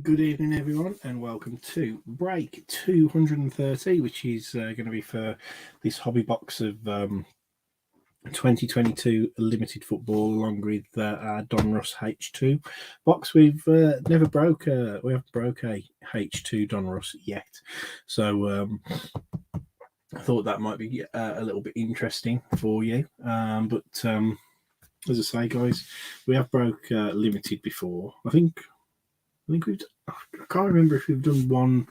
Good evening, everyone, and welcome to break 230, which is going to be for this hobby box of 2022 limited football, along with our Donruss H2 box. We haven't broke a H2 Donruss yet, so I thought that might be a little bit interesting for you. But as I say, guys, we have broke limited before. I think I can't remember if we've done one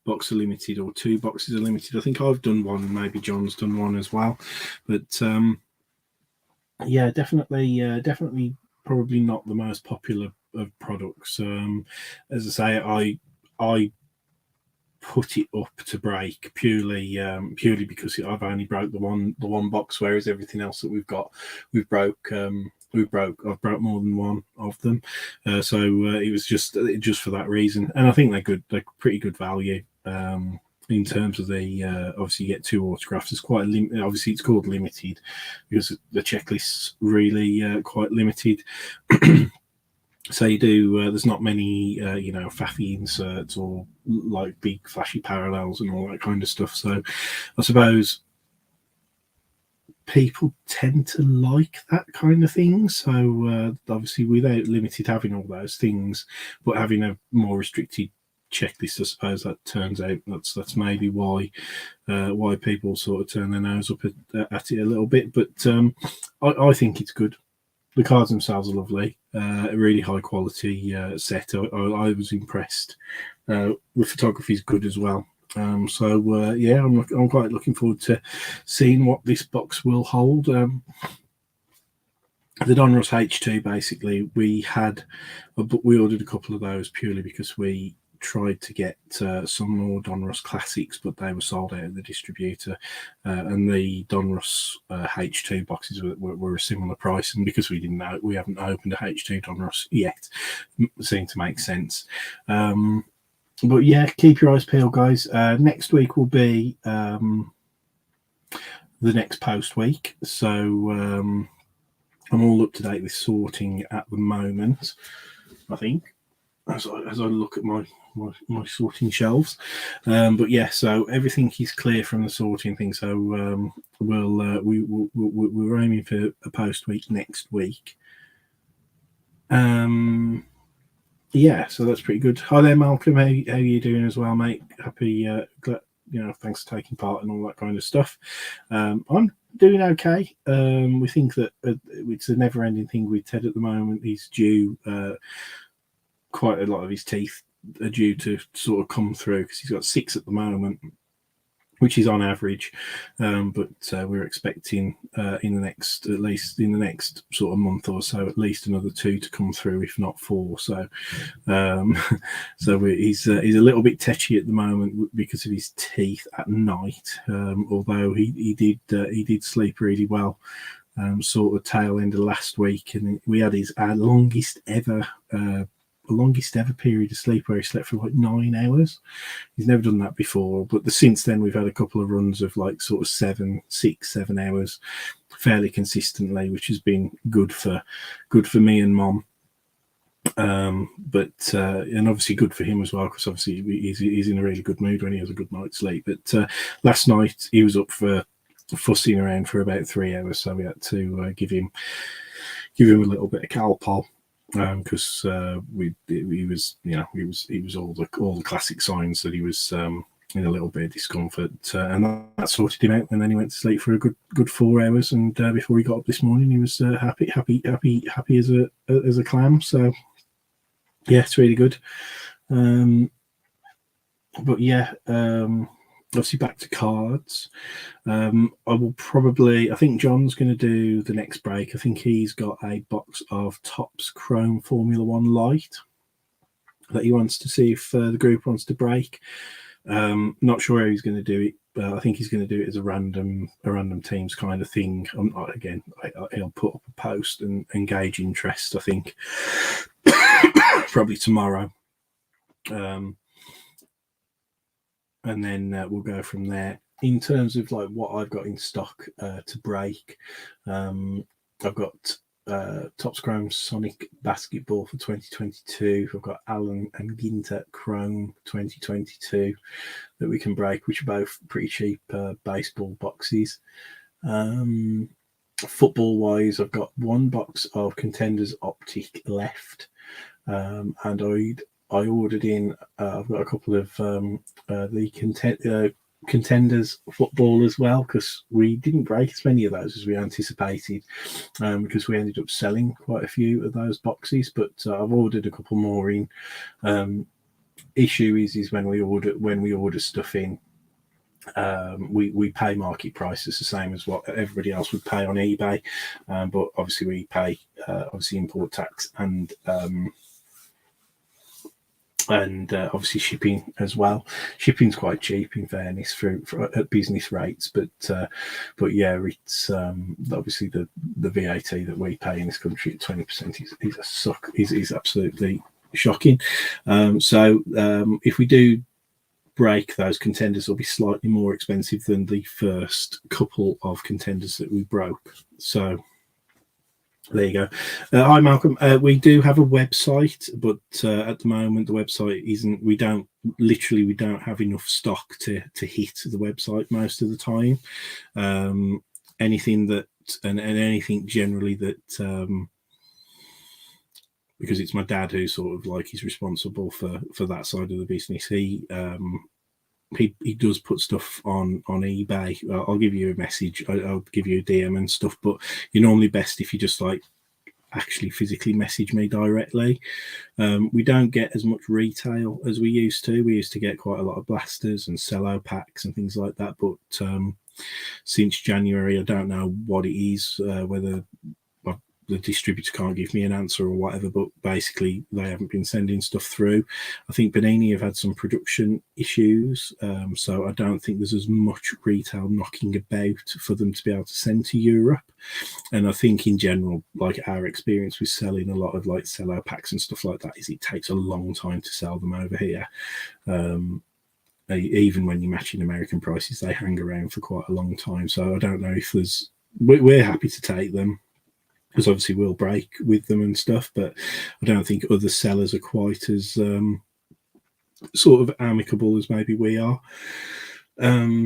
box of limited or two boxes of limited. I think I've done one, maybe John's done one as well. But yeah, definitely, probably not the most popular of products. As I say, I put it up to break purely because I've only broke the one box, whereas everything else that we've broke. I've broke more than one of them, so it was just for that reason. And I think they're good. They're pretty good value. In terms of the obviously you get two autographs. It's quite obviously it's called limited because the checklist's really quite limited. So you do. There's not many, faffy inserts or like big flashy parallels and all that kind of stuff. So I suppose people tend to like that kind of thing. So obviously, without limited having all those things, but having a more restricted checklist, I suppose that turns out that's maybe why people sort of turn their nose up at it a little bit. But I think it's good. The cards themselves are lovely, a really high quality set. I was impressed. The photography is good as well. Yeah, I'm quite looking forward to seeing what this box will hold. The Donruss H2, basically, we ordered a couple of those purely because we tried to get some more Donruss classics, but they were sold out of the distributor, and the Donruss H2 boxes were a similar price. And because we haven't opened a H2 Donruss yet, it seemed to make sense. But yeah, keep your eyes peeled, guys. Next week will be the next post week, so I'm all up to date with sorting at the moment. I think as I look at my sorting shelves, but yeah, so everything is clear from the sorting thing. So we're aiming for a post week next week. Yeah, so that's pretty good. Hi there, Malcolm. How are you doing as well, mate? Happy, thanks for taking part and all that kind of stuff. I'm doing okay. We think that it's a never-ending thing with Ted at the moment. He's due quite a lot of his teeth are due to sort of come through because he's got 6 at the moment, which is on average, but we're expecting in the next sort of month or so, at least another 2 to come through, if not 4. So, he's a little bit tetchy at the moment because of his teeth at night. Although he did sleep really well, sort of tail end of last week, and we had our longest ever period of sleep where he slept for like 9 hours. He's never done that before, but since then we've had a couple of runs of like sort of 7 hours fairly consistently, which has been good for me and Mom. But and obviously good for him as well, because obviously he's in a really good mood when he has a good night's sleep. But last night he was up for fussing around for about 3 hours, so we had to give him a little bit of Calpol. Because he was all the classic signs that he was in a little bit of discomfort, and that sorted him out. And then he went to sleep for a good 4 hours, and before he got up this morning, he was happy as a clam. So yeah, it's really good. But yeah, obviously back to cards. I think John's going to do the next break. I think he's got a box of Topps Chrome Formula One Light that he wants to see if the group wants to break. Not sure how he's going to do it, but I think he's going to do it as a random teams kind of thing. He'll put up a post and engage interest, I think, probably tomorrow. And then we'll go from there. In terms of like what I've got in stock to break, I've got Topps Chrome Sonic Basketball for 2022. I've got Allen and Ginter Chrome 2022 that we can break, which are both pretty cheap baseball boxes. Football wise, I've got one box of Contenders Optic left, and I ordered in. I've got a couple of the Contenders football as well, because we didn't break as many of those as we anticipated, because we ended up selling quite a few of those boxes. But I've ordered a couple more in. Issue is when we order stuff in, we pay market prices the same as what everybody else would pay on eBay, but obviously we pay obviously import tax and obviously shipping as well. Shipping's quite cheap, in fairness, for at business rates, but yeah, it's obviously the VAT that we pay in this country at 20% is absolutely shocking. So if we do break, those Contenders will be slightly more expensive than the first couple of Contenders that we broke. So there you go. Hi Malcolm. We do have a website, but at the moment the website isn't. We don't have enough stock to hit the website most of the time. Anything that and anything generally that. Because it's my dad who sort of like is responsible for that side of the business. He does put stuff on eBay. I'll give you a message. I'll give you a DM and stuff. But you're normally best if you just like actually physically message me directly. We don't get as much retail as we used to. We used to get quite a lot of blasters and cello packs and things like that. But since January, I don't know what it is, whether the distributor can't give me an answer or whatever, but basically they haven't been sending stuff through. I think Panini have had some production issues, so I don't think there's as much retail knocking about for them to be able to send to Europe. And I think in general, like our experience with selling a lot of like cello packs and stuff like that is it takes a long time to sell them over here. Even when you're matching American prices, they hang around for quite a long time. So I don't know if we're happy to take them, because obviously we'll break with them and stuff, but I don't think other sellers are quite as sort of amicable as maybe we are. But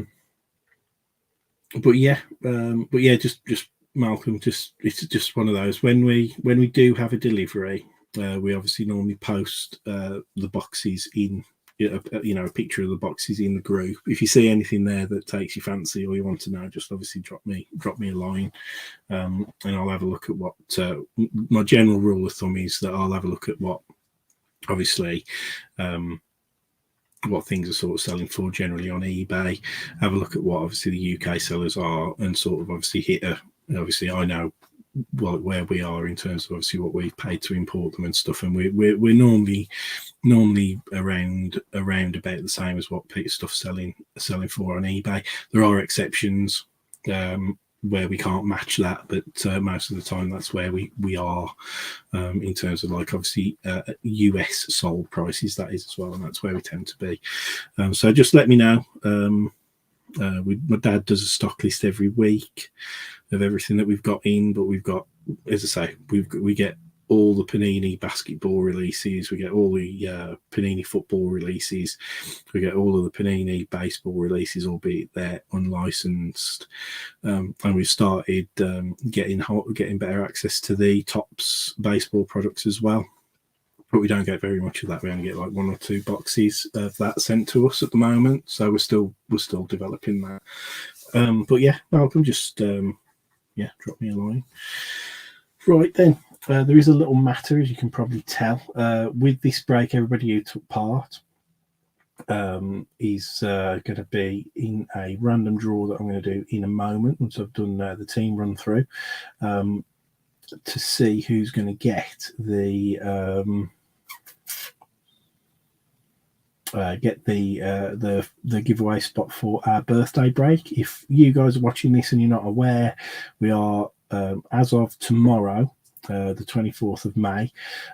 yeah, just Malcolm, it's just one of those. When we do have a delivery, we obviously normally post the boxes in. A picture of the boxes in the group. If you see anything there that takes your fancy or you want to know, just obviously drop me a line, and I'll have a look at what my general rule of thumb is that I'll have a look at what obviously what things are sort of selling for generally on eBay, have a look at what obviously the UK sellers are, and sort of obviously hit obviously I know where we are in terms of obviously what we've paid to import them and stuff, and we're normally around about the same as what stuff's selling for on eBay. There are exceptions where we can't match that, but most of the time that's where we are in terms of like obviously US sold prices, that is as well, and that's where we tend to be. So just let me know. My dad does a stock list every week of everything that we've got in, but we've got, as I say, we get all the Panini basketball releases, we get all the Panini football releases, we get all of the Panini baseball releases, albeit they're unlicensed, and we've started getting better access to the Topps baseball products as well. But we don't get very much of that. We only get like 1 or 2 boxes of that sent to us at the moment. So we're still developing that. But yeah, Malcolm, just drop me a line. Right then, there is a little matter, as you can probably tell. With this break, everybody who took part is going to be in a random draw that I'm going to do in a moment once I've done the team run through, to see who's going to get the giveaway spot for our birthday break. If you guys are watching this and you're not aware, we are as of tomorrow, the 24th of May,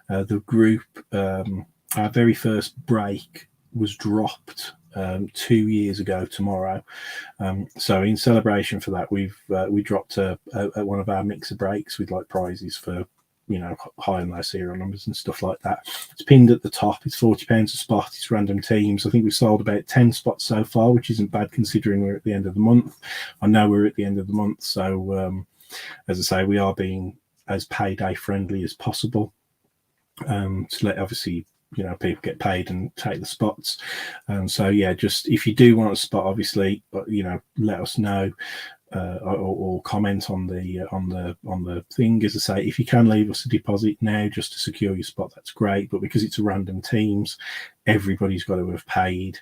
the group, our very first break was dropped 2 years ago tomorrow. So in celebration for that, we dropped one of our mixer breaks with like prizes for, you know, high and low serial numbers and stuff like that. It's pinned at the top. It's £40 a spot. It's random teams. I think we've sold about 10 spots so far, which isn't bad considering we're at the end of the month. I know we're at the end of the month, so as I say, we are being as payday friendly as possible, to let, obviously, you know, people get paid and take the spots. So yeah, just if you do want a spot, obviously, you know, let us know. Or comment on the thing. As I say, if you can leave us a deposit now just to secure your spot, that's great. But because it's a random teams, everybody's got to have paid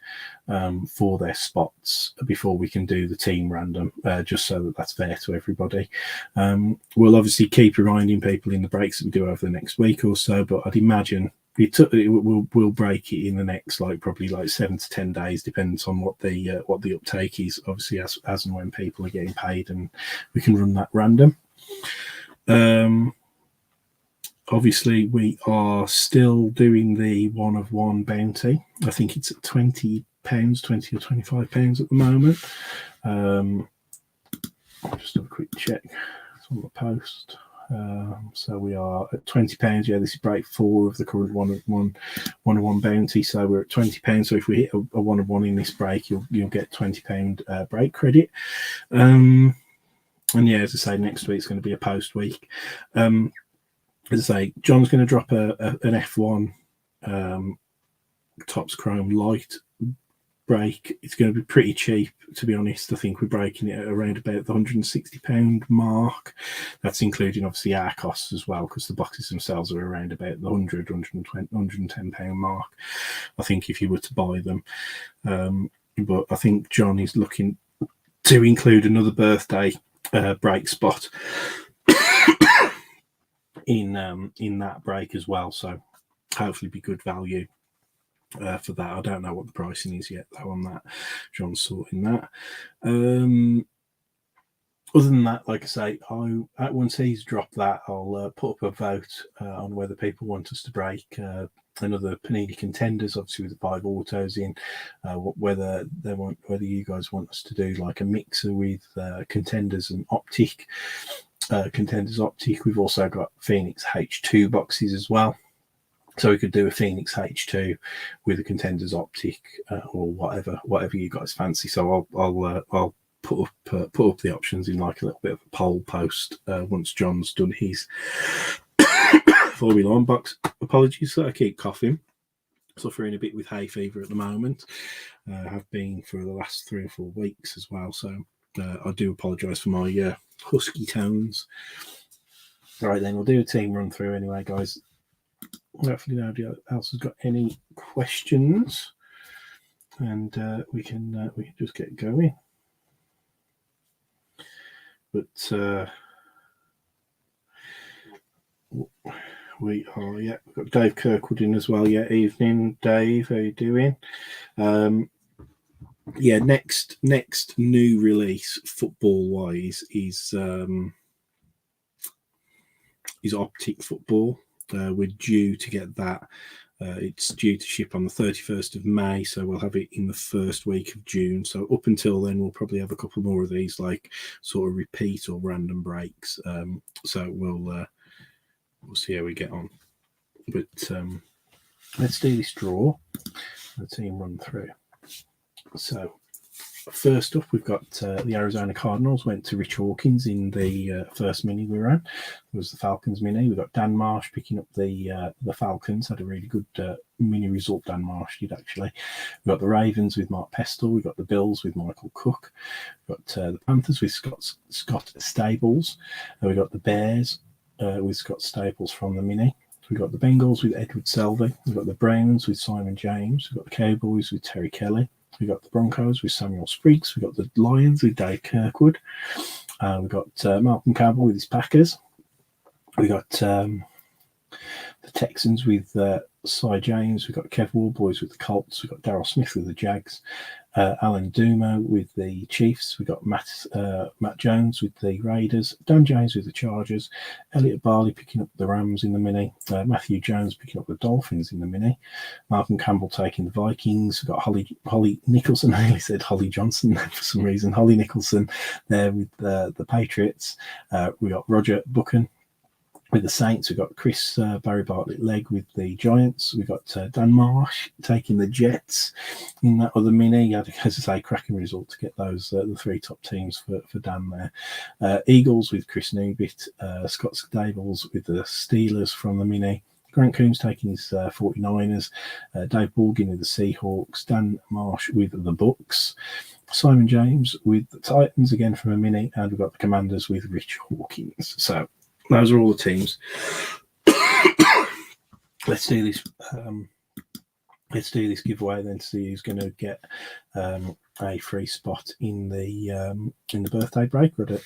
for their spots before we can do the team random, just so that that's fair to everybody. We'll obviously keep reminding people in the breaks that we do over the next week or so, but I'd imagine we'll break it in the next probably 7 to 10 days, depends on what the uptake is, obviously, as and when people are getting paid, and we can run that random. Obviously, we are still doing the 1 of 1 bounty. I think it's at £20, £20 or £25 at the moment. I'll just have a quick check. It's on the post. So we are at £20. Yeah, this is break 4 of the current 1 of 1 bounty. So we're at £20. So if we hit a 1 of 1 in this break, you'll get £20 break credit. And yeah, as I say, next week's going to be a post week. As I say, John's going to drop an F1 Topps Chrome Light break. It's going to be pretty cheap, to be honest. I think we're breaking it at around about the £160 mark. That's including obviously our costs as well, because the boxes themselves are around about the £100, £120, £110 mark, I think, if you were to buy them. But I think John is looking to include another birthday break spot in that break as well, so hopefully be good value for that. I don't know what the pricing is yet though on that. John's sorting that. Other than that, like I say, once he's dropped that, I'll put up a vote on whether people want us to break another Panini Contenders, obviously with the 5 autos in, whether you guys want us to do like a mixer with Contenders and Optic. Contenders Optic. We've also got Phoenix H2 boxes as well, so we could do a Phoenix H2 with a Contenders Optic, or whatever you guys fancy. So I'll put up the options in like a little bit of a poll post once John's done his Formula 1 box. Apologies that I keep coughing. Suffering a bit with hay fever at the moment. Have been for the last 3 or 4 weeks as well. So I do apologise for my husky tones. All right, then we'll do a team run through anyway, guys. Hopefully nobody else has got any questions, and we can just get going. But we've got Dave Kirkwood in as well. Yeah, evening, Dave. How you doing? Next new release football wise is Optic Football. We're due to get that. It's due to ship on the 31st of May, so we'll have it in the first week of June. So up until then, we'll probably have a couple more of these, like sort of repeat or random breaks. So we'll see how we get on. But let's do this draw. The team run through. So first up, we've got the Arizona Cardinals went to Rich Hawkins in the first mini we ran. It was the Falcons mini. We've got Dan Marsh picking up the Falcons. Had a really good mini result, Dan Marsh did, actually. We've got the Ravens with Mark Pestle. We've got the Bills with Michael Cook. We've got the Panthers with Scott Staples. We've got the Bears with Scott Staples from the mini. We've got the Bengals with Edward Selvey. We've got the Browns with Simon James. We've got the Cowboys with Terry Kelly. We've got the Broncos with Samuel Spriggs. We've got the Lions with Dave Kirkwood. We've got Malcolm Campbell with his Packers. We've got the Texans with Cy James, we've got Kev Warboys with the Colts, we've got Daryl Smith with the Jags, Alan Dumo with the Chiefs, we've got Matt Jones with the Raiders, Dan James with the Chargers, Elliot Barley picking up the Rams in the mini, Matthew Jones picking up the Dolphins in the mini, Malcolm Campbell taking the Vikings, we've got Holly Nicholson, I nearly said Holly Johnson for some reason, Holly Nicholson there with the Patriots, we got Roger Buchan with the Saints. We've got Chris Barry Bartlett-Legg with the Giants. We've got Dan Marsh taking the Jets in that other mini. He had, as I say, cracking result to get those the three top teams for Dan there. Eagles with Chris Newbit. Scott Stables with the Steelers from the mini. Grant Coombs taking his 49ers. Dave Borgin with the Seahawks. Dan Marsh with the Bucks. Simon James with the Titans again from a mini. And we've got the Commanders with Rich Hawkins. So those are all the teams. Let's do this. Let's do this giveaway then to see who's going to get a free spot in the birthday break. We're at a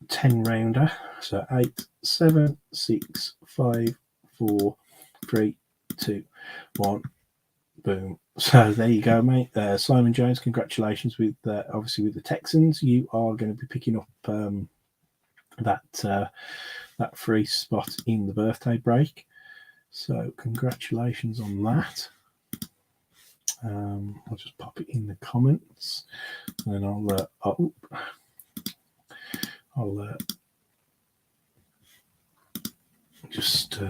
10 rounder. So 8, 7, 6, 5, 4, 3, 2, 1. Boom. So there you go, mate. Simon Jones, congratulations with obviously with the Texans. You are going to be picking up that free spot in the birthday break. So congratulations on that. I'll just pop it in the comments, and then I'll just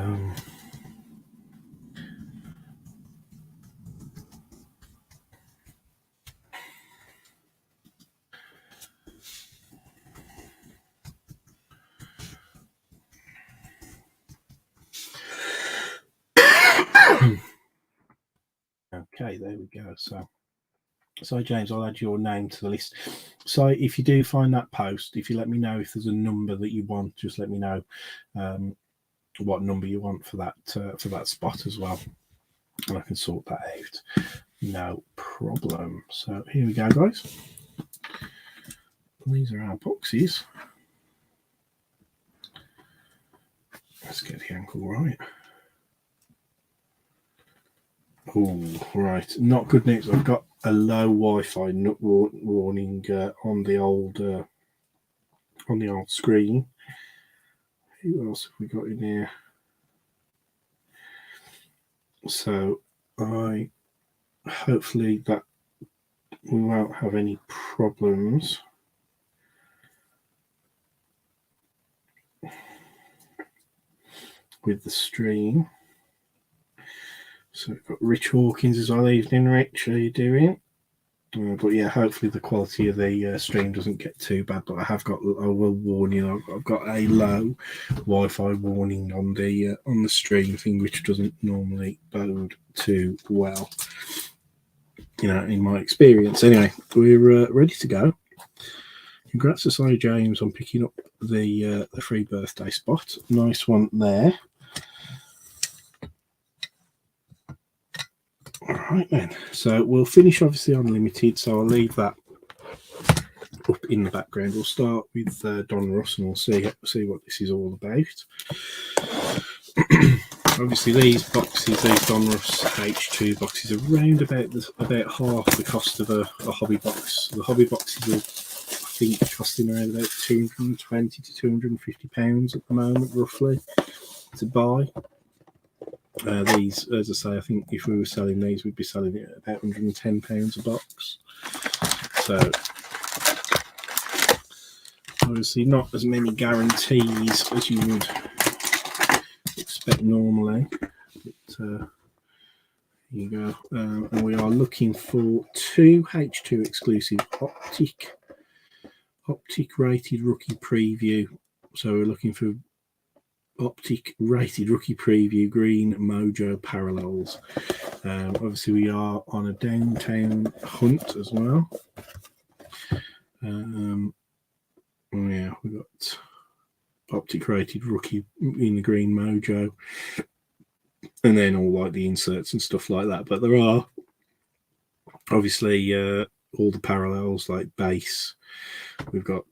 okay, there we go. So James, I'll add your name to the list. So if you do find that post, if you let me know if there's a number that you want, just let me know what number you want for that spot as well, and I can sort that out. No problem. So here we go, guys. These are our boxes. Let's get the ankle right. Oh, right. Not good news. I've got a low Wi-Fi warning on the old screen. Who else have we got in here? So hopefully that we won't have any problems. With the stream. So we've got Rich Hawkins as well. Evening, Rich. How are you doing? But yeah, hopefully the quality of the stream doesn't get too bad. But I will warn you. I've got a low Wi-Fi warning on the stream thing, which doesn't normally bode too well, in my experience. Anyway, we're ready to go. Congrats to Cy James on picking up the free birthday spot. Nice one there. All right then, so we'll finish obviously on limited, so I'll leave that up in the background. We'll start with Donruss and we'll see what this is all about. Obviously these Donruss H2 boxes are around about half the cost of a hobby box. The hobby boxes are, I think, costing around about £220 to £250 at the moment, roughly, to buy. These, as I say, I think if we were selling these, we'd be selling it at about £110 a box. So, obviously, not as many guarantees as you would expect normally. But here you go. And we are looking for 2 H2 exclusive Optic rated rookie preview. So we're looking for Optic rated rookie preview green mojo parallels. Obviously we are on a downtown hunt as well. Yeah, we got Optic rated rookie in the green mojo, and then all like the inserts and stuff like that. But there are obviously all the parallels like base. We've got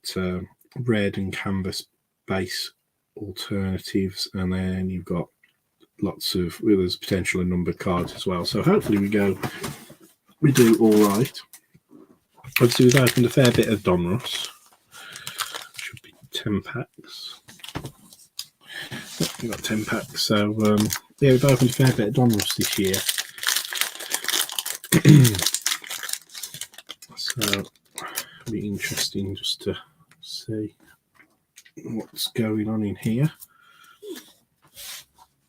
red and canvas base alternatives, and then you've got there's potential in numbered cards as well. So hopefully we do all right. Obviously, we've opened a fair bit of Donruss. Should be 10 packs. We've got 10 packs. So yeah, we've opened a fair bit of Donruss this year. So it'll be interesting just to see what's going on in here.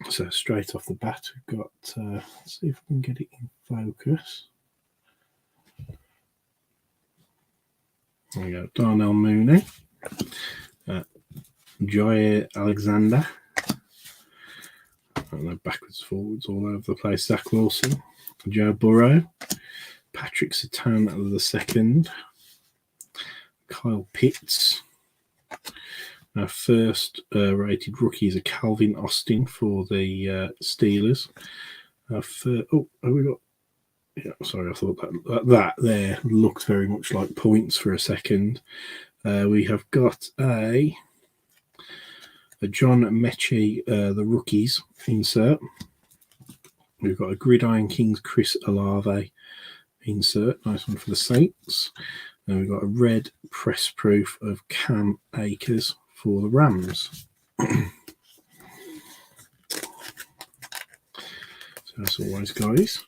So straight off the bat, we've got, let's see if we can get it in focus. There we go, Darnell Mooney, Joy Alexander, I don't know, backwards, forwards, all over the place, Zach Wilson, Joe Burrow, Patrick Surtain II, Kyle Pitts. Our first rated rookie is a Calvin Austin for the Steelers. Have we got? Yeah, sorry, I thought that there looked very much like points for a second. We have got a John Mechie, the rookies insert. We've got a Gridiron Kings Chris Olave insert, nice one for the Saints. And we've got a red press proof of Cam Akers for the Rams. So as always, guys,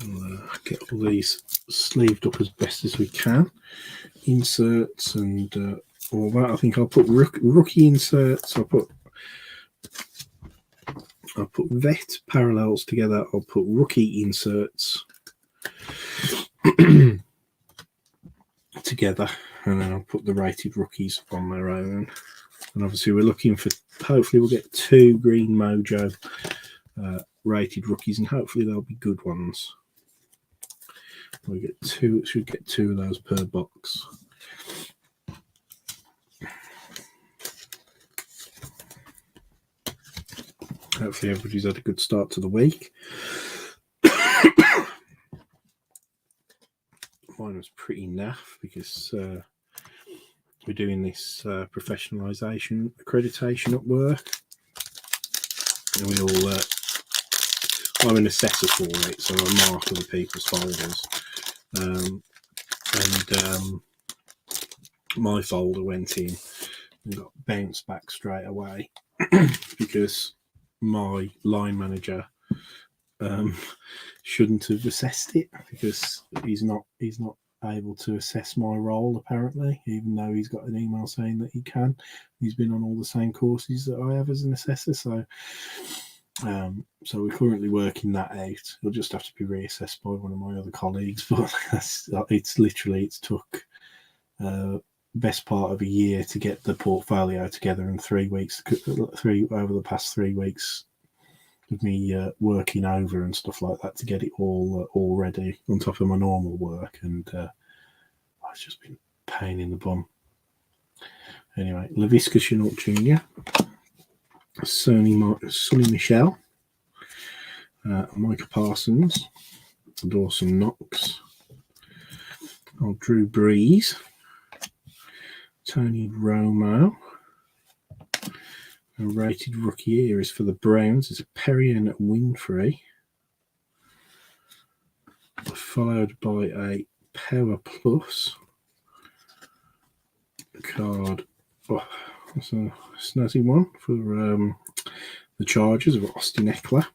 we'll get all these sleeved up as best as we can. Inserts and all that. I think I'll put rookie inserts. I'll put vet parallels together. I'll put rookie inserts together, and then I'll put the rated rookies on their own. And obviously we're looking for, hopefully we'll get 2 Green Mojo rated rookies, and hopefully they'll be good ones. We'll get 2, should get 2 of those per box. Hopefully everybody's had a good start to the week. Mine was pretty naff because we're doing this professionalisation accreditation at work, and we all I'm an assessor for it, so I mark other people's folders, and my folder went in and got bounced back straight away because my line manager shouldn't have assessed it, because he's not able to assess my role apparently, even though he's got an email saying that he can. He's been on all the same courses that I have as an assessor, so we're currently working that out. It'll just have to be reassessed by one of my other colleagues, but it's took best part of a year to get the portfolio together, and 3 weeks over the past 3 weeks of me working over and stuff like that to get it all ready on top of my normal work, and it's just been a pain in the bum. Anyway, LaVisca Chenault Jr., Sonny Michel, Micah Parsons, Dawson Knox, Drew Brees, Tony Romo. A rated rookie here is for the Browns. It's a Perian Winfrey, followed by a Power Plus card. Oh, that's a snazzy one for the Chargers of Austin Eckler.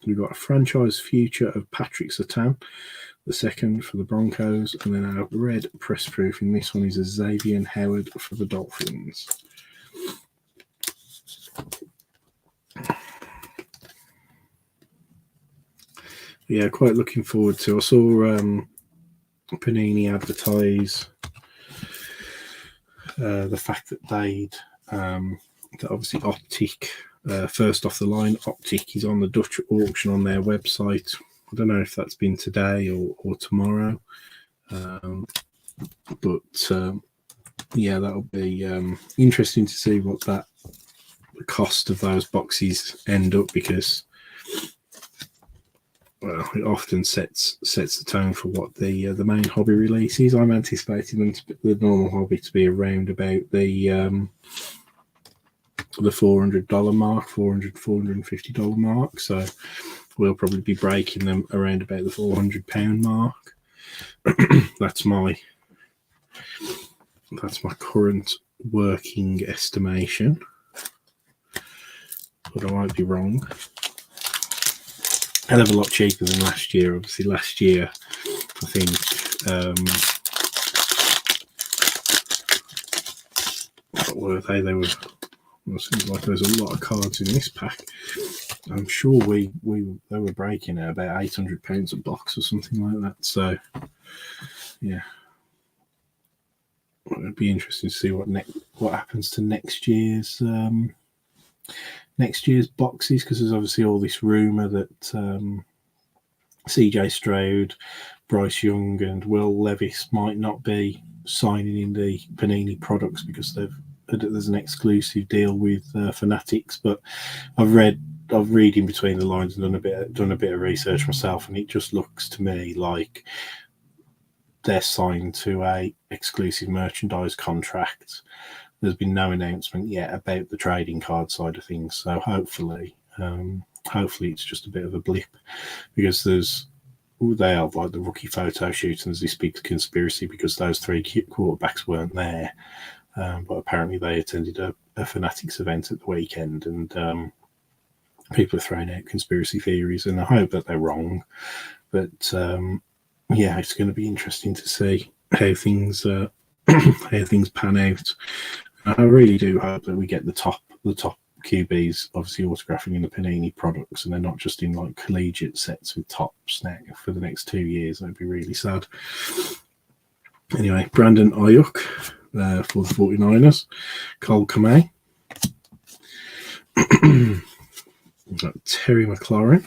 We've got a franchise future of Patrick Surtain II for the Broncos, and then our red press proof in this one is a Xavier Howard for the Dolphins. Yeah, quite looking forward to. I saw Panini advertise the fact that that obviously Optic, first off the line, Optic is on the Dutch auction on their website. I don't know if that's been today or tomorrow, but yeah, that'll be interesting to see what the cost of those boxes end up, because well, it often sets the tone for what the main hobby release is. I'm anticipating the normal hobby to be around about the the $400 mark, $450 mark. So we'll probably be breaking them around about the £400 mark. That's my current working estimation, but I might be wrong. Hell of a lot cheaper than last year. Obviously, last year I think what were they? They were. Well, it seems like there's a lot of cards in this pack. I'm sure they were breaking at about £800 a box or something like that. So yeah, it'd be interesting to see what happens to next year's boxes, because there's obviously all this rumor that CJ Stroud, Bryce Young, and Will Levis might not be signing in the Panini products because there's an exclusive deal with Fanatics. But I've read in between the lines and done a bit of research myself, and it just looks to me like they're signed to a exclusive merchandise contract. There's been no announcement yet about the trading card side of things, so hopefully it's just a bit of a blip, because they are like the rookie photo shoot, and there's this big conspiracy because those three quarterbacks weren't there, but apparently they attended a Fanatics event at the weekend, and people are throwing out conspiracy theories, and I hope that they're wrong. But yeah, it's going to be interesting to see how things pan out. I really do hope that we get the top QBs obviously autographing in the Panini products, and they're not just in like collegiate sets with tops now for the next 2 years. That'd be really sad. Anyway, Brandon Ayuk for the 49ers, Cole Kmet, Terry McLaurin,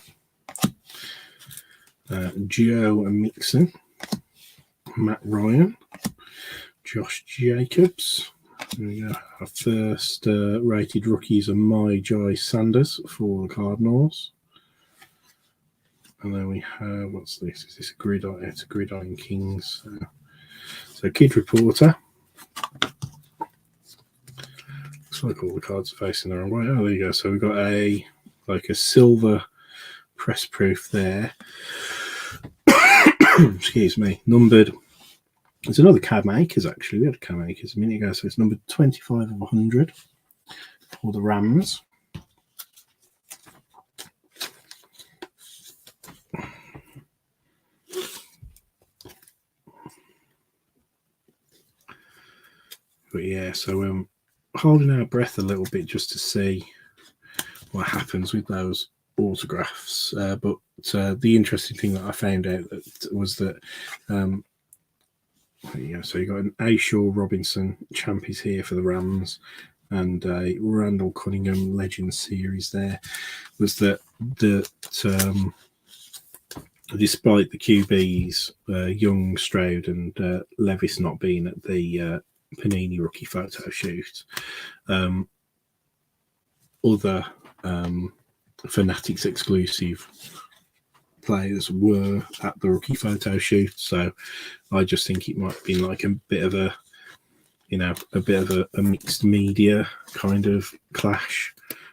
Joe Mixon, Matt Ryan, Josh Jacobs. There we go. Our first rated rookies are Myjai Sanders for the Cardinals. And then we have, what's this? Is this a Gridiron? It's a Gridiron Kings. So Kid Reporter. Looks like all the cards are facing the wrong way. Oh, there you go. So we've got a silver press proof there. Excuse me. Numbered. There's another Cam Akers, actually. We had Cam Akers a minute ago, so it's numbered 25 of 100 for the Rams. But yeah, so we're holding our breath a little bit just to see what happens with those autographs. But the interesting thing that I found out was that yeah, so you got an A. Shaw Robinson Champies here for the Rams, and a Randall Cunningham Legend Series there. Was that despite the QBs, Young, Stroud, and Levis not being at the Panini rookie photo shoot, other Fanatics exclusive players were at the rookie photo shoot. So I just think it might have been like a bit of a mixed media kind of clash,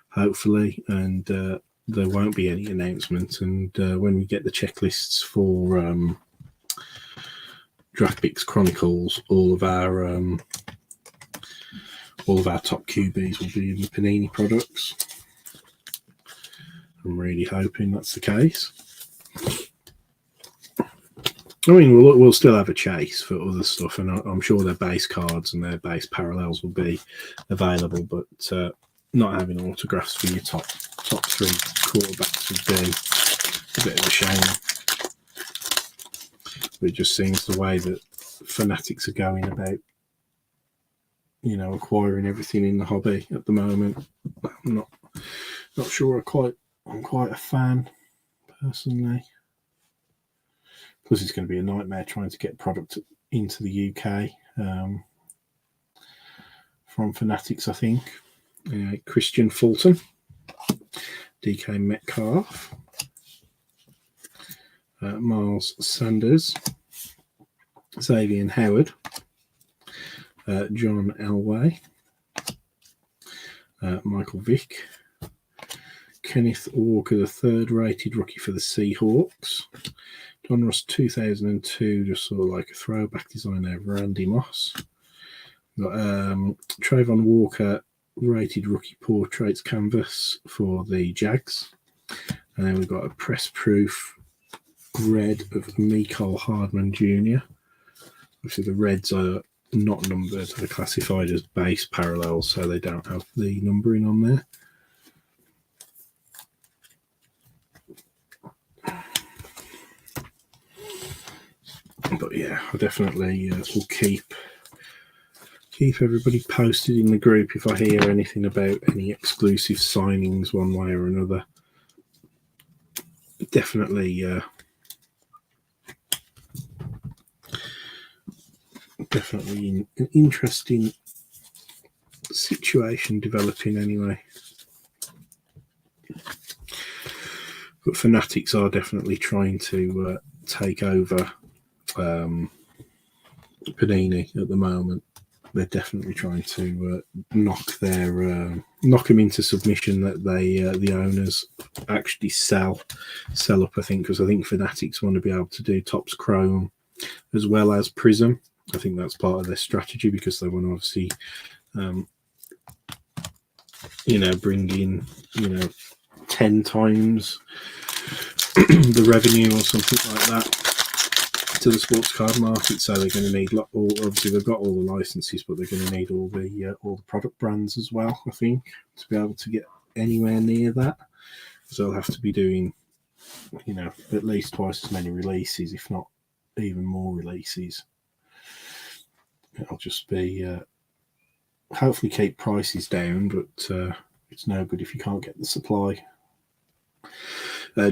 hopefully, and there won't be any announcement. And when we get the checklists for Draft Picks Chronicles, all of our top QBs will be in the Panini products. I'm really hoping that's the case. I mean, we'll still have a chase for other stuff, and I'm sure their base cards and their base parallels will be available, but not having autographs for your top three quarterbacks would be a bit of a shame. It just seems the way that Fanatics are going about, acquiring everything in the hobby at the moment. I'm not sure I'm quite a fan personally. Plus, it's going to be a nightmare trying to get product into the UK from Fanatics, I think. Christian Fulton, DK Metcalf, Miles Sanders, Xavier Howard, John Elway, Michael Vick. Kenneth Walker, the third rated rookie for the Seahawks. Donruss 2002, just sort of like a throwback design there, Randy Moss. Got Trayvon Walker, rated rookie portraits canvas for the Jags. And then we've got a press proof red of Mecole Hardman Jr. Obviously, the reds are not numbered, they're classified as base parallels, so they don't have the numbering on there. But yeah, I definitely will keep everybody posted in the group if I hear anything about any exclusive signings one way or another. Definitely an interesting situation developing anyway. But Fanatics are definitely trying to take over Panini at the moment. They're definitely trying to knock them into submission that they the owners actually sell up. I think because I think Fanatics want to be able to do Topps Chrome as well as Prism. I think that's part of their strategy because they want to obviously bring in 10 times the revenue or something like that to the sports card market. So they're going to need obviously they've got all the licenses, but they're going to need all the product brands as well, I think, to be able to get anywhere near that. So they'll have to be doing at least twice as many releases, if not even more releases. It'll just be hopefully keep prices down, but it's no good if you can't get the supply.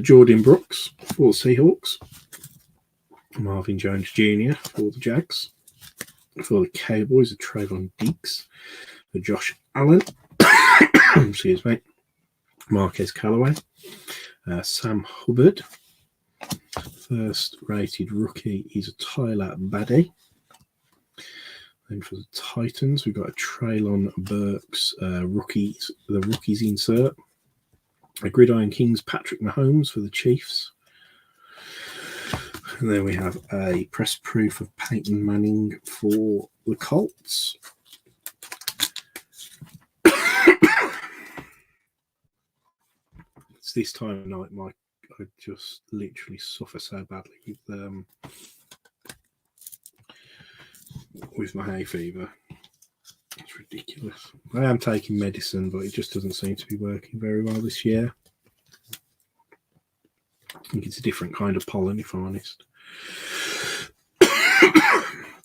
Jordan Brooks for the Seahawks. Marvin Jones Jr. for the Jags. For the Cowboys, Trayvon Diggs. For Josh Allen. Excuse me. Marquez Callaway. Sam Hubbard. First rated rookie is Tyler Badie. Then for the Titans, we've got a Traylon Burks the rookies insert. A Gridiron Kings Patrick Mahomes for the Chiefs. And then we have a press proof of Peyton Manning for the Colts. It's this time of night, Mike. I just literally suffer so badly with my hay fever. It's ridiculous. I am taking medicine, but it just doesn't seem to be working very well this year. I think it's a different kind of pollen, if I'm honest.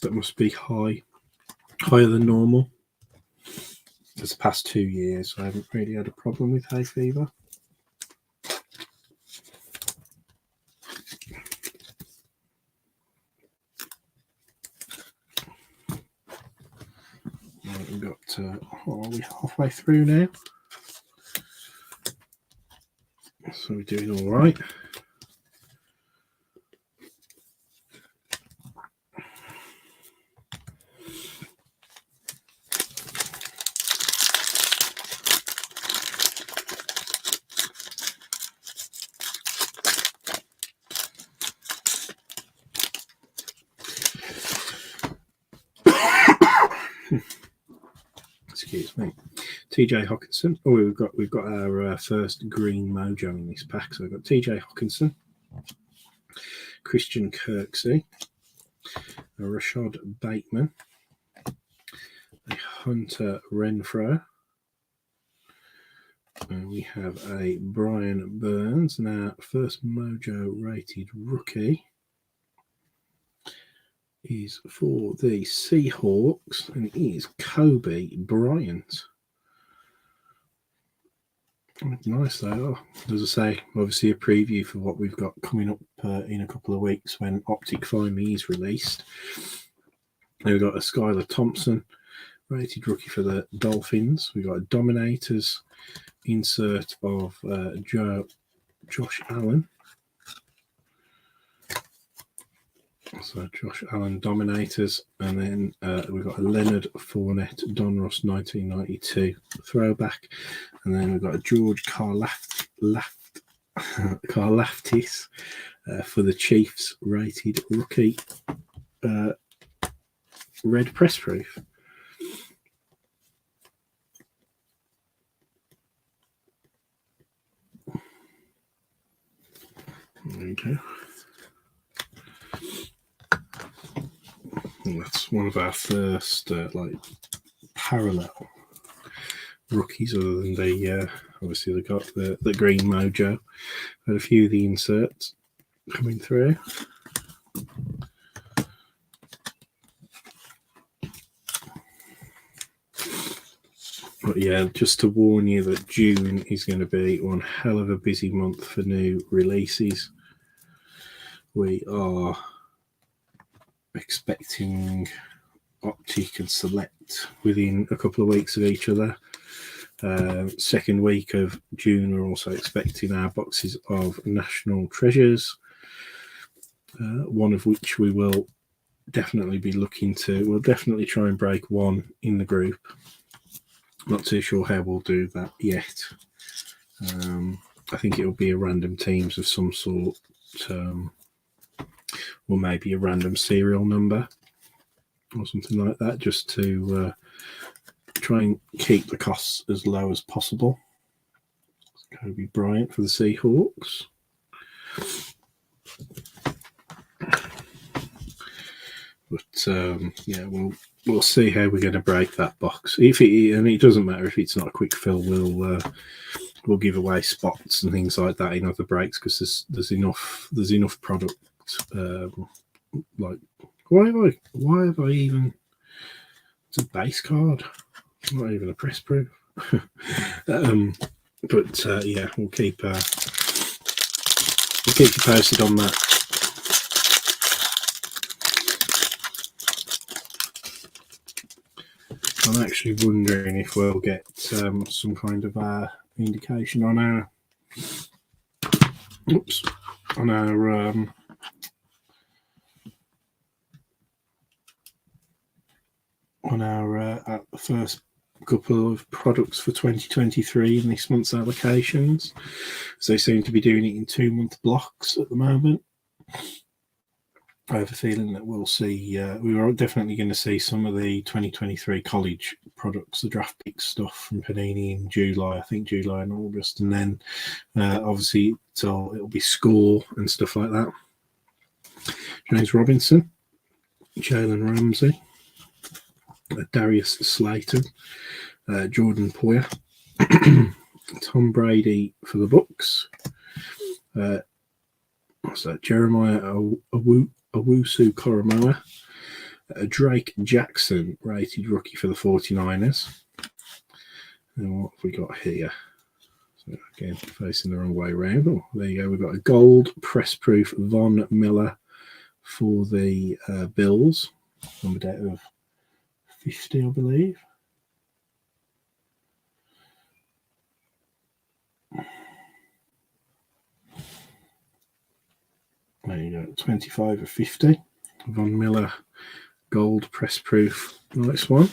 That must be higher than normal. This past 2 years, I haven't really had a problem with hay fever. We've got, are we halfway through now? So we're doing all right. Excuse me. TJ Hawkinson. Oh, we've got our first green mojo in this pack. So we've got TJ Hawkinson, Christian Kirksey, a Rashad Bateman, a Hunter Renfrow, and we have a Brian Burns. And our first mojo rated rookie is for the Seahawks, and it is Kobe Bryant. Nice though. As I say, obviously a preview for what we've got coming up in a couple of weeks when Optic Find Me is released. And we've got a Skylar Thompson rated rookie for the Dolphins. We've got a Dominators insert of Josh Allen. So Josh Allen Dominators, and then we've got a Leonard Fournette Donruss 1992 throwback, and then we've got a George Karlaftis for the Chiefs rated rookie red press proof. There you go. And that's one of our first parallel rookies, other than the obviously they got the green mojo. Had a few of the inserts coming through. But yeah, just to warn you that June is going to be one hell of a busy month for new releases. We are expecting Optic and Select within a couple of weeks of each other. Second week of June, we're also expecting our boxes of National Treasures, one of which we will definitely be looking to. We'll definitely try and break one in the group. Not too sure how we'll do that yet. I think it'll be a random teams of some sort, or maybe a random serial number or something like that, just to try and keep the costs as low as possible. Kobe Bryant for the Seahawks. But yeah, we'll see how we're going to break that box. It doesn't matter if it's not a quick fill. We'll give away spots and things like that in other breaks, because there's enough product. Like why have I even? It's a base card. It's not even a press proof. But yeah, we'll keep you posted on that. I'm actually wondering if we'll get some kind of indication on our first couple of products for 2023 in this month's allocations. So they seem to be doing it in 2-month blocks at the moment. I have a feeling that we'll see, we are definitely going to see some of the 2023 college products, the draft pick stuff from Panini in July, I think July and August. And then obviously it'll be score and stuff like that. James Robinson, Jalen Ramsey, Darius Slayton, Jordan Poyer, Tom Brady for the Bucks. What's that? Jeremiah Owusu Koromoa, Drake Jackson, rated rookie for the 49ers. And what have we got here? So again, facing the wrong way around. Oh, there you go. We've got a gold press proof Von Miller for the Bills, numbered out of 50, I believe. There you go, 25 of 50. Von Miller gold press proof, nice one.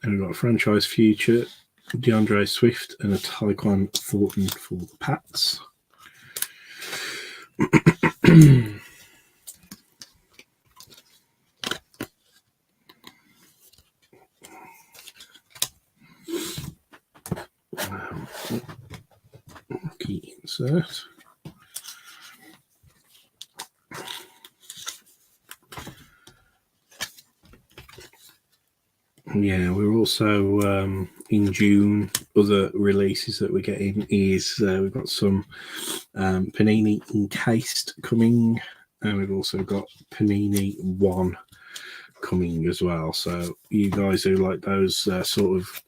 And we've got a franchise future, DeAndre Swift and a Tyquan Thornton for the Pats. Key insert. Yeah, we're also in June. Other releases that we're getting is we've got some Panini Encased coming, and we've also got Panini 1 coming as well. So you guys who like those sort of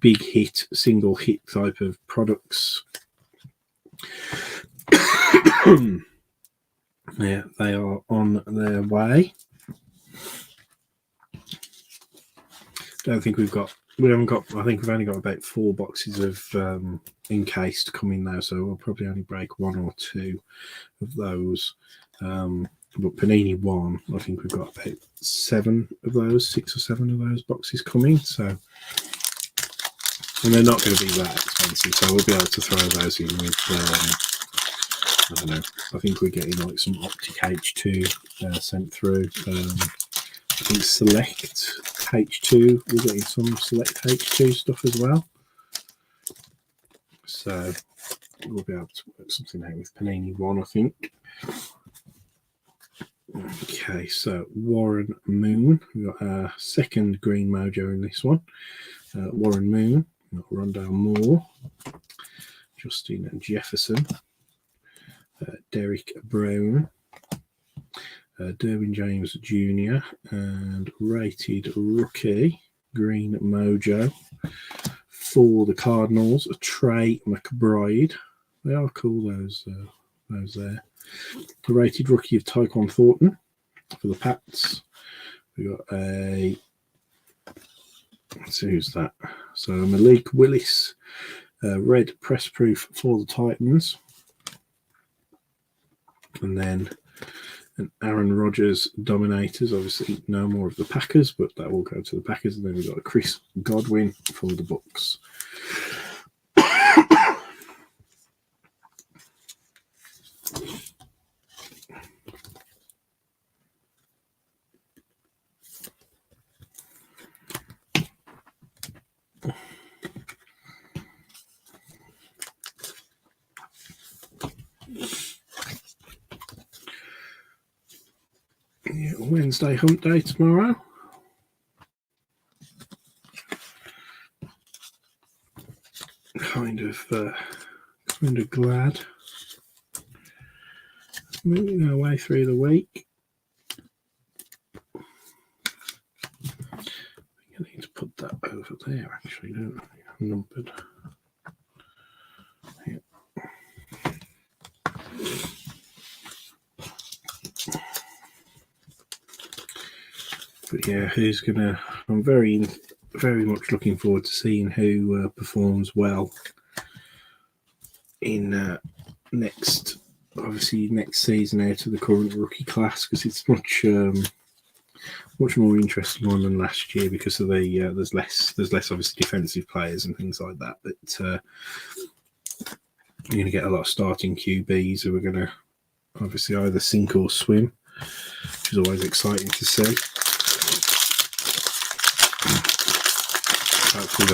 big hit, single hit type of products, yeah, they are on their way. Don't think we've got we haven't got. I think we've only got about 4 boxes of encased coming now, so we'll probably only break 1 or 2 of those. But Panini 1, I think we've got about 7 of those, 6 or 7 of those boxes coming. So, and they're not going to be that expensive, so we'll be able to throw those in with. I don't know. I think we're getting like some Optic H2 sent through. I think Select H2. We're getting some Select H2 stuff as well. So we'll be able to work something out with Panini 1, I think. Okay, so Warren Moon. We've got a second green mojo in this one. Warren Moon. We've got Rondale Moore. Justin Jefferson. Derek Brown. Derwin James Jr. and rated rookie green mojo for the Cardinals, Trey McBride. They are cool, those there. The rated rookie of Tyquan Thornton for the Pats. We got a, let's see who's that. So Malik Willis, red press proof for the Titans, and then an Aaron Rodgers Dominators. Obviously, no more of the Packers, but that will go to the Packers. And then we've got a Chris Godwin for the Bucks. Yeah, Wednesday hump day tomorrow. Kind of glad. Moving our way through the week. I think I need to put that over there, actually, don't I? Numbered. Yeah. But yeah, who's gonna? I'm very much looking forward to seeing who performs well in next season out of the current rookie class, because it's much more interesting one than last year because of the there's less obviously defensive players and things like that. But you're going to get a lot of starting QBs who are going to obviously either sink or swim, which is always exciting to see. Hopefully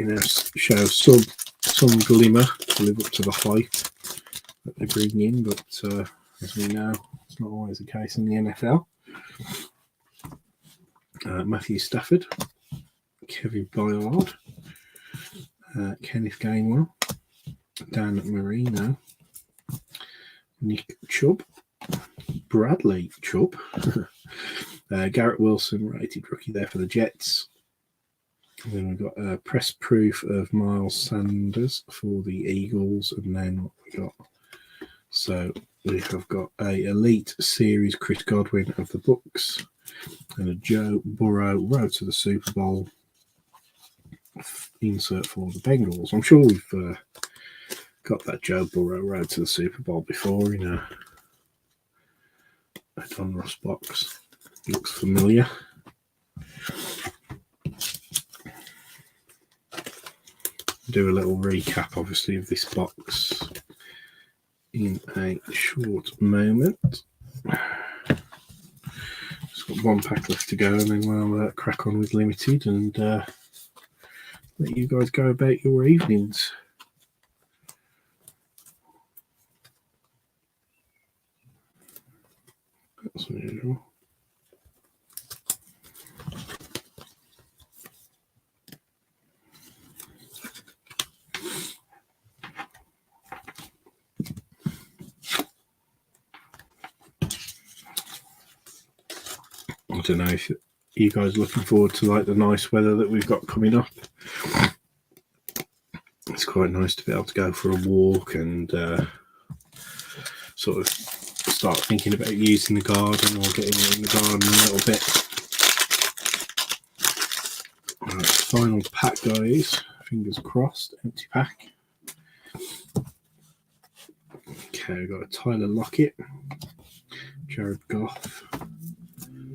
they'll show some glimmer to live up to the hype that they bring in, but as we know, it's not always the case in the NFL. Matthew Stafford, Kevin Byard, Kenneth Gainwell, Dan Marino, Nick Chubb, Bradley Chubb, Garrett Wilson, rated rookie there for the Jets. And then we've got a press proof of Miles Sanders for the Eagles, and then what we got? So we have got a Elite Series Chris Godwin of the Bucks and a Joe Burrow road to the Super Bowl insert for the Bengals. I'm sure we've got that Joe Burrow road to the Super Bowl before in a Donruss box. Looks familiar. Do a little recap, obviously, of this box in a short moment. Just got one pack left to go, and then we'll crack on with limited and let you guys go about your evenings. That's unusual. I don't know if you guys are looking forward to like the nice weather that we've got coming up. It's quite nice to be able to go for a walk and sort of start thinking about using the garden or getting in the garden a little bit. Right. final pack, guys. Fingers crossed. Empty pack. Okay, we've got a Tyler Lockett, Jared Goff,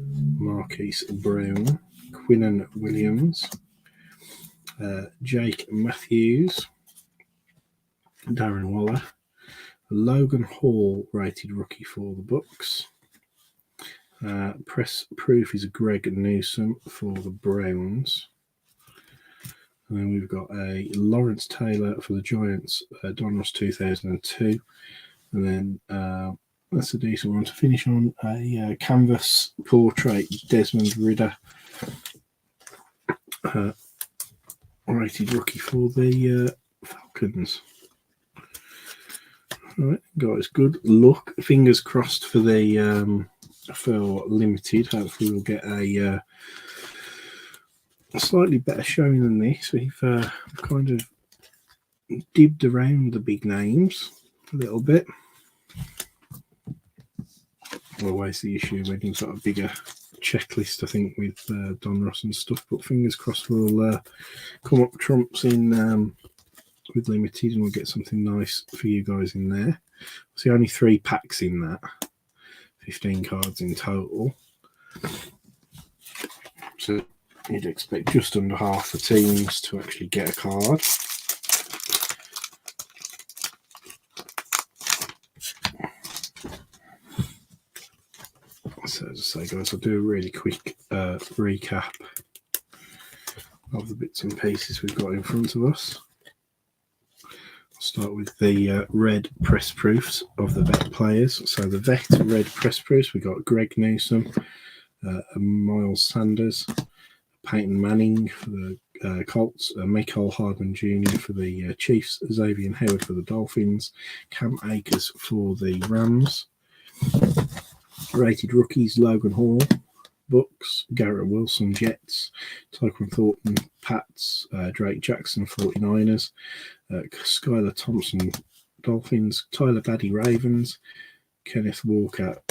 Marquise Brown, Quinnen Williams, Jake Matthews, Darren Waller, Logan Hall rated rookie for the Bucks. Press proof is Greg Newsome for the Browns. And then we've got a Lawrence Taylor for the Giants, Donruss 2002. And then that's a decent one to finish on. A canvas portrait, Desmond Ridder, rated rookie for the Falcons. All right, guys, good luck. Fingers crossed for the for limited. Hopefully, we'll get a slightly better showing than this. We've kind of dibbed around the big names a little bit. Always the issue when you've got a bigger checklist, I think, with Donruss and stuff. But fingers crossed we'll come up trumps in with limited, and we'll get something nice for you guys in there. See, only 3 packs in that, 15 cards in total. So you'd expect just under half the teams to actually get a card. So as I say, guys, I'll do a really quick recap of the bits and pieces we've got in front of us. I'll start with the red press proofs of the vet players. So the vet red press proofs, we've got Greg Newsome, Miles Sanders, Peyton Manning for the Colts, Mecole Hardman Jr. for the Chiefs, Xavier Howard for the Dolphins, Cam Akers for the Rams. Rated rookies, Logan Hall, Bucks, Garrett Wilson, Jets, Tyquan Thornton, Pats, Drake Jackson, 49ers, Skylar Thompson, Dolphins, Tyler Badie, Ravens, Kenneth Walker,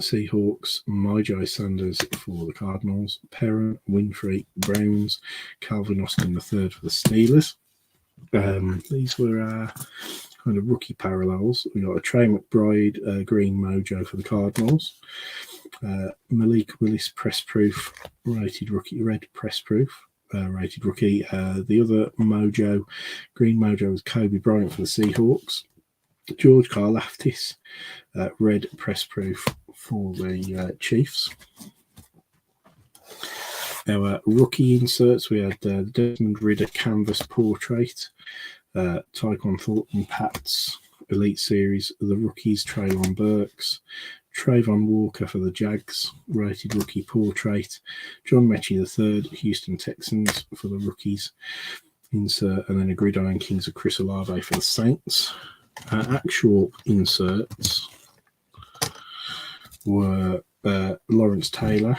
Seahawks, Myjai Sanders for the Cardinals, Perrin, Winfrey, Browns, Calvin Austin III for the Steelers. These were our kind of rookie parallels. We got a Trey McBride, green mojo for the Cardinals, Malik Willis press proof, rated rookie, red press proof, rated rookie. The other mojo, green mojo, was Kobe Bryant for the Seahawks, George Karlaftis, red press proof for the Chiefs. Our rookie inserts, we had Desmond Ridder canvas portrait, Tyquan Thornton Pats Elite Series, the rookies Treylon Burks, Trayvon Walker for the Jags, rated rookie portrait, John Mechie III, Houston Texans for the rookies insert, and then a Gridiron Kings of Chris Olave for the Saints. Actual inserts were Lawrence Taylor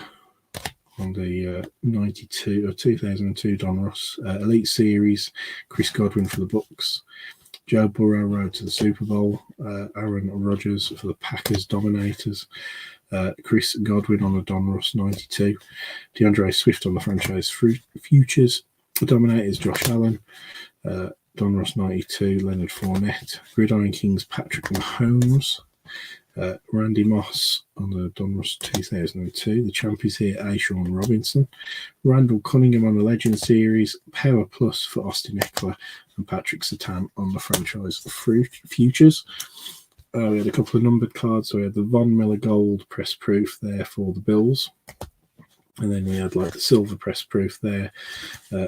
on the 92 or 2002 Donruss, Elite Series, Chris Godwin for the Bucks, Joe Burrow road to the Super Bowl, Aaron Rodgers for the Packers Dominators, Chris Godwin on the Donruss 92, DeAndre Swift on the franchise Futures, the Dominators Josh Allen, Donruss 92, Leonard Fournette, Gridiron Kings Patrick Mahomes, Randy Moss on the Donruss 2002. The champ is here, Ashawn Robinson. Randall Cunningham on the Legend Series. Power Plus for Austin Eckler and Patrick Surtain on the franchise Futures. We had a couple of numbered cards. So we had the Von Miller Gold press proof there for the Bills. And then we had like the silver press proof there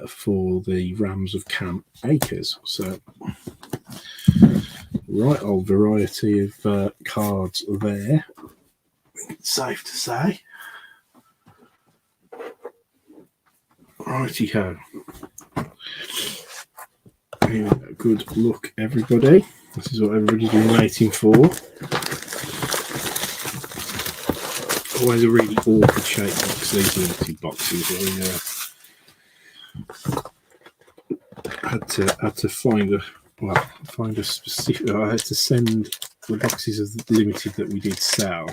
for the Rams of Cam Akers. So right old variety of cards there. It's safe to say. Righty-ho. Good luck, everybody. This is what everybody's been waiting for. Always a really awkward shape box, these limited boxes. I had to find a specific. I had to send the boxes of the limited that we did sell.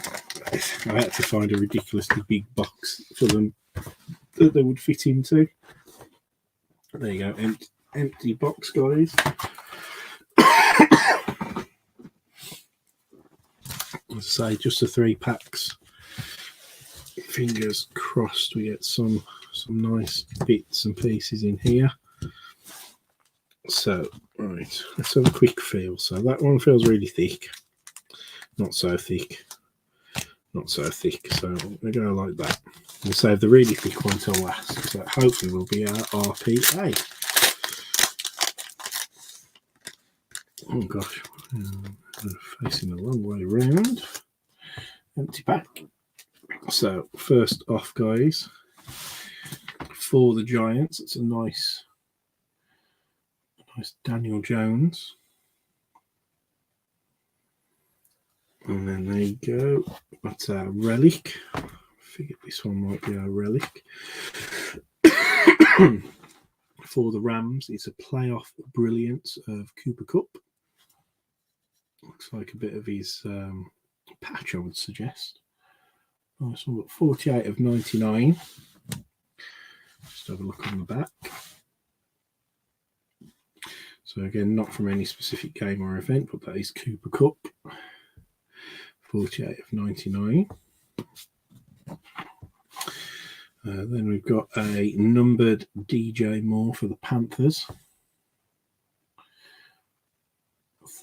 I had to find a ridiculously big box for them that they would fit into. There you go, empty box, guys. As I say, just the 3 packs. Fingers crossed we get some nice bits and pieces in here. So, right, let's have a quick feel. So that one feels really thick. Not so thick. Not so thick. So we're going to like that. We'll save the really thick one till last. So hopefully will be our RPA. Oh gosh, facing the wrong way around. Empty pack. So first off, guys, for the Giants, it's a nice Daniel Jones. And then there you go. That's our relic. I figured this one might be our relic. For the Rams, it's a playoff brilliance of Cooper Kupp. Looks like a bit of his patch, I would suggest. Nice one, but 48 of 99. Just have a look on the back. So again, not from any specific game or event, but that is Cooper Kupp. 48 of 99. Then we've got a numbered DJ Moore for the Panthers.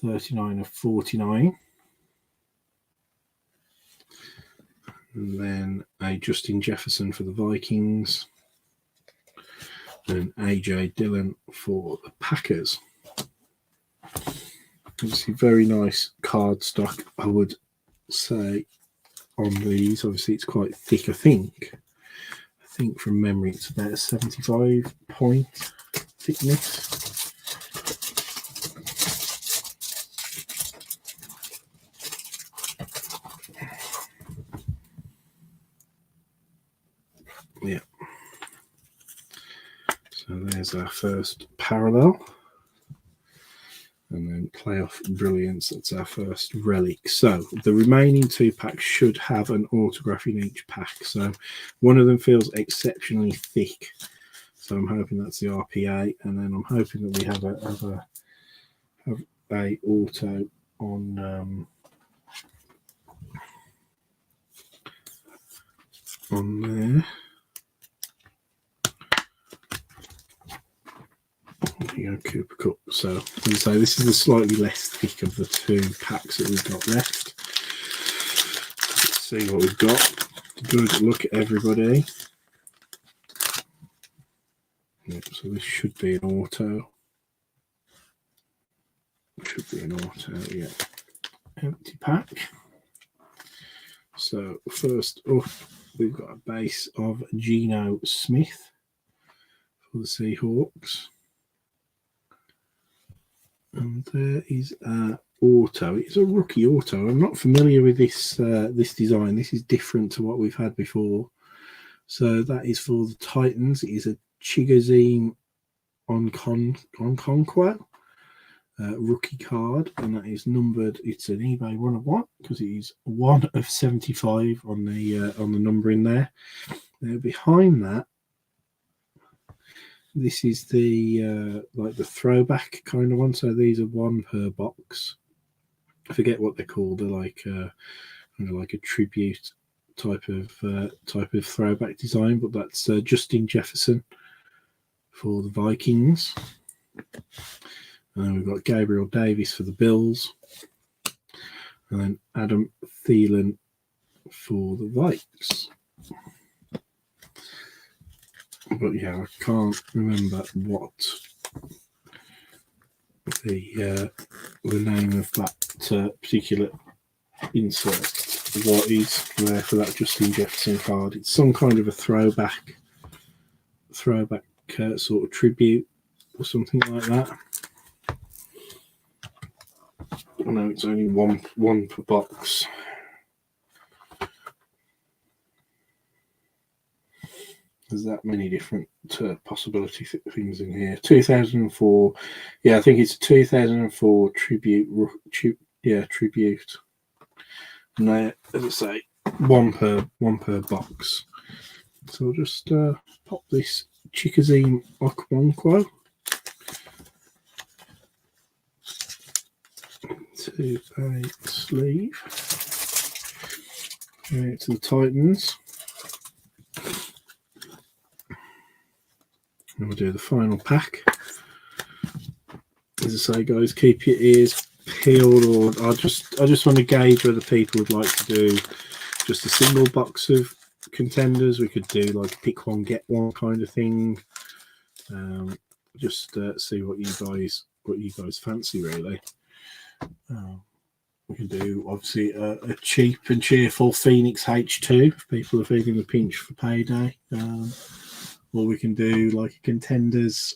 39 of 49. And then a Justin Jefferson for the Vikings. And AJ Dillon for the Packers. Obviously, very nice card stock, I would say, on these. Obviously, it's quite thick, I think from memory it's about a 75 point thickness. Yeah. So there's our first parallel. And then playoff brilliance, that's our first relic. So the remaining 2 packs should have an autograph in each pack. So one of them feels exceptionally thick. So I'm hoping that's the RPA, and then I'm hoping that we have a auto on there. There you go, Cooper Kupp. So, as I say, this is the slightly less thick of the 2 packs that we've got left. Let's see what we've got. Good look, everybody. Yep, so this should be an auto. Should be an auto, yeah. Empty pack. So, first up, we've got a base of Geno Smith for the Seahawks. And there is our auto. It's a rookie auto. I'm not familiar with this this design. This is different to what we've had before. So that is for the Titans. It is a Chigoziem Okonkwo rookie card, and that is numbered. It's an eBay 1 of 1 because it is 1 of 75 on the numbering there. Now behind that, this is the like the throwback kind of one. So these are 1 per box. I forget what they're called. They're like like a tribute type of throwback design. But that's Justin Jefferson for the Vikings. And then we've got Gabriel Davis for the Bills, and then Adam Thielen for the Vikes. But yeah, I can't remember what the name of that particular insert, what is there for that Justin Jefferson card. It's some kind of a throwback sort of tribute or something like that. I know it's only one per box. There's that many different possibility things in here. 2004, yeah, I think it's a 2004 tribute. Tribute. And there, as I say, one per box. So I'll just pop this Chikazine Okwonkwo to a sleeve. Out to the Titans. And we'll do the final pack. As I say, guys, keep your ears peeled, or I just want to gauge whether people would like to do just a single box of contenders. We could do like a pick one get one kind of thing. Just see what you guys fancy, really. We can do obviously a cheap and cheerful Phoenix H2 if people are feeling the pinch for payday, or we can do like a contenders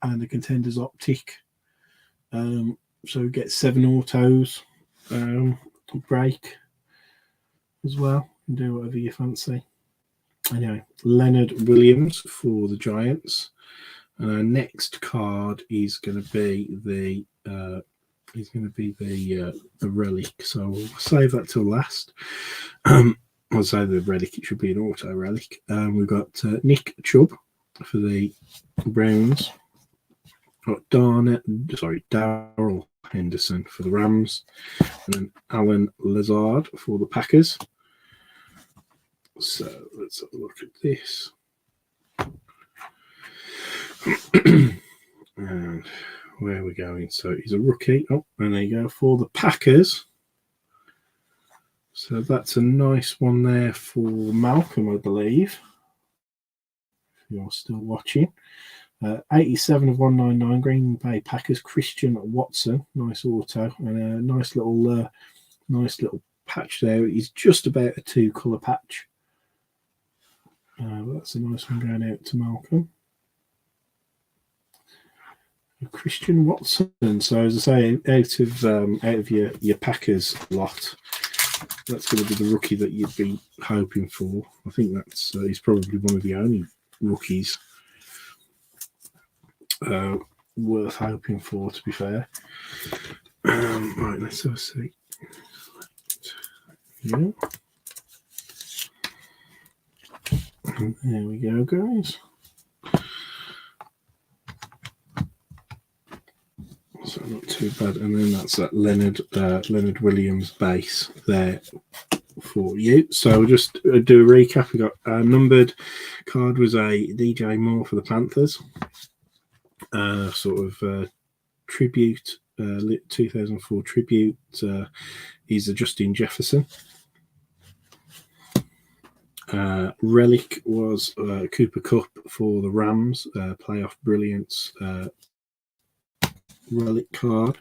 and a contenders optic. So we get 7 autos, break as well, and do whatever you fancy. Anyway, Leonard Williams for the Giants. And our next card is going to be the relic. So we'll save that till last. I'll say the relic. It should be an auto relic. We've got Nick Chubb for the Browns. Got Darrell Henderson for the Rams, and then Alan Lazard for the Packers. So let's have a look at this. And where are we going? So he's a rookie. Oh, and there you go for the Packers. So that's a nice one there for Malcolm, I believe. If you're still watching. 87 of 199 Green Bay Packers. Christian Watson, nice auto, and a nice little patch there. He's just about a 2-color patch. That's a nice one going out to Malcolm. Christian Watson. So as I say, out of your Packers lot, that's going to be the rookie that you'd be hoping for. I think that's he's probably one of the only rookies worth hoping for, to be fair. Right, let's have a see. Yeah. And there we go, guys. So not too bad. And then that's that Leonard Williams base there for you. So we'll just do a recap. We got numbered card was a DJ Moore for the Panthers. Tribute, 2004 tribute. He's a Justin Jefferson. Relic was Cooper Kupp for the Rams. Playoff Brilliance relic card.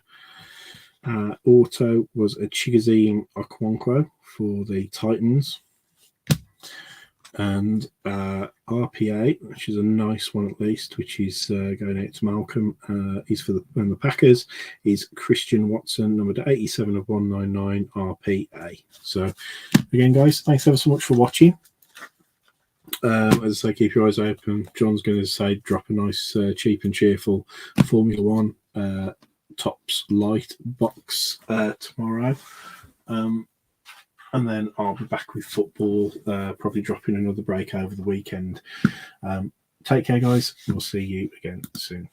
Auto was a Chigoziem Okwonkwo for the Titans. And RPA, which is a nice one at least, which is going out to Malcolm, is for the Packers, is Christian Watson, numbered 87 of 199 RPA. So again, guys, thanks ever so much for watching. As I say, keep your eyes open. John's going to say drop a nice cheap and cheerful Formula One Tops Light box tomorrow. And then I'll be back with football, probably dropping another break over the weekend. Take care, guys. We'll see you again soon.